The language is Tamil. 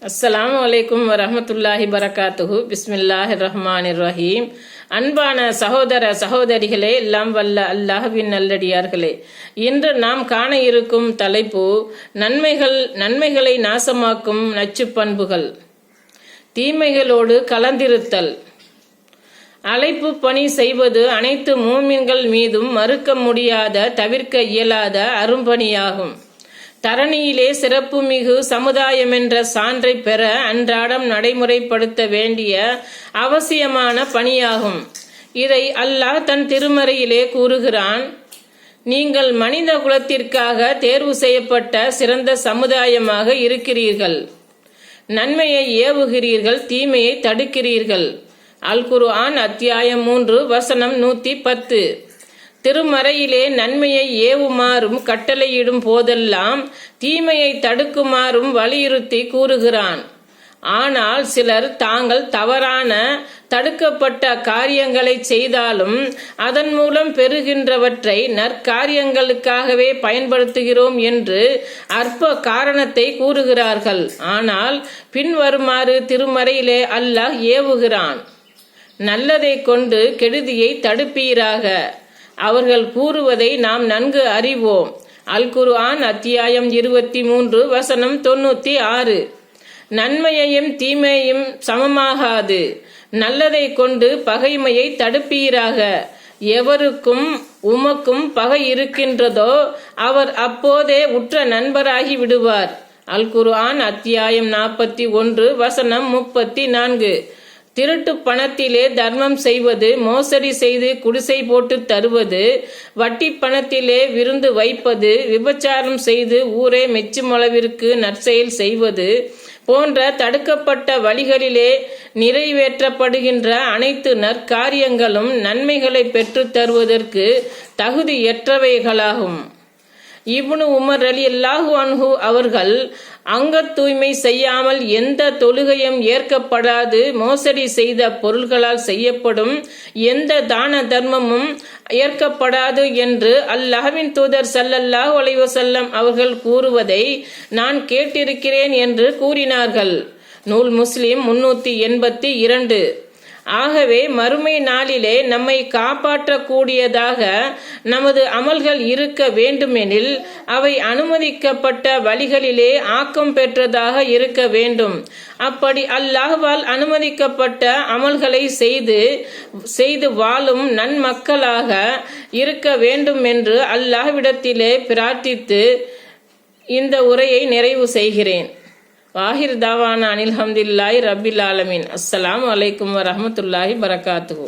அஸ்ஸலாமு அலைக்கும் வரஹ்மத்துல்லாஹி பரகாத்துஹு. பிஸ்மில்லாஹிர் ரஹ்மானிர் ரஹீம். அன்பான சகோதர சகோதரிகளே, எல்லாம் வல்ல அல்லாஹ்வின் நல்லடியார்களே, இன்று நாம் காண இருக்கும் தலைப்பு நன்மைகளை நாசமாக்கும் நச்சு பண்புகள், தீமைகளோடு கலந்திருத்தல். அழைப்பு பணி செய்வது அனைத்து மூமின்கள் மீதும் மறுக்க முடியாத, தவிர்க்க இயலாத அரும்பணியாகும். தரணியிலே சிறப்புமிகு சமுதாயம் என்ற சான்றை பெற அன்றாடம் நடைமுறைப்படுத்த வேண்டிய அவசியமான பணியாகும். இதை அல்லாஹ் தன் திருமறையிலே கூறுகிறான். நீங்கள் மனித குலத்திற்காக தேர்வு செய்யப்பட்ட சிறந்த சமுதாயமாக இருக்கிறீர்கள். நன்மையை ஏவுகிறீர்கள், தீமையை தடுக்கிறீர்கள். அல் குர்ஆன் அத்தியாயம் 3 வசனம் 110. திருமறையிலே நன்மையை ஏவுமாறும் கட்டளையிடும் போதெல்லாம் தீமையை தடுக்குமாறும் வலியுறுத்தி கூறுகிறான். ஆனால் சிலர் தாங்கள் தவறான தடுக்கப்பட்ட காரியங்களை செய்தாலும் அதன் மூலம் பெறுகின்றவற்றை நற்காரியங்களுக்காகவே பயன்படுத்துகிறோம் என்று அற்ப காரணத்தை கூறுகிறார்கள். ஆனால் பின்வருமாறு திருமறையிலே அல்லாஹ் ஏவுகிறான். நல்லதை கொண்டு கெடுதியை தடுப்பீராக. அவர்கள் கூறுவதை நாம் நன்கு அறிவோம். அல் குர்ஆன் அத்தியாயம் 23 வசனம் 96. நன்மையையும் தீமையையும் சமமாகாது. நல்லதை கொண்டு பகைமையை தடுப்பீராக. எவருக்கும் உமக்கும் பகை இருக்கின்றதோ அவர் அப்போதே உற்ற நண்பராகி விடுவார். அல் குர்ஆன் அத்தியாயம் 41 வசனம் 34. திருட்டு பணத்திலே தர்மம் செய்வது, மோசடி செய்து குடிசை போட்டு தருவது, வட்டி பணத்திலே விருந்து வைப்பது, விபச்சாரம் செய்து ஊரே மெச்சும் அளவிற்கு நற்செயல் செய்வது போன்ற தடுக்கப்பட்ட வழிகளிலே நிறைவேற்றப்படுகின்ற அனைத்து நற்காரியங்களும் நன்மைகளை பெற்று தருவதற்கு தகுதியற்றவைகளாகும். இப்னு உமர் ரலியல்லாஹு அன்ஹு அவர்கள், அங்க தூய்மை செய்யாமல் எந்த தொழுகையும் ஏற்கப்படாது, மோசடி செய்த பொருள்களால் செய்யப்படும் எந்த தான தர்மமும் ஏற்கப்படாது என்று அல்லாஹ்வின் தூதர் ஸல்லல்லாஹு அலைஹி வஸல்லம் அவர்கள் கூறுவதை நான் கேட்டிருக்கிறேன் என்று கூறினார்கள். நூல் முஸ்லிம் 382. ஆகவே மறுமை நாளிலே நம்மை காப்பாற்றக்கூடியதாக நமது அமல்கள் இருக்க வேண்டுமெனில் அவை அனுமதிக்கப்பட்ட வழிகளிலே ஆக்கம் பெற்றதாக இருக்க வேண்டும். அப்படி அல்லாஹ்வால் அனுமதிக்கப்பட்ட அமல்களை செய்து வாழும் நன்மக்களாக இருக்க வேண்டும் என்று அல்லாஹ்விடத்திலே பிரார்த்தித்து இந்த உரையை நிறைவு செய்கிறேன். வாஹிர் தாவானா அனில் ஹம்துலில்லாஹி ரப்பில் ஆலமீன். அஸ்ஸலாமு அலைக்கும் வரஹ்மத்துல்லாஹி பரகாத்துஹு.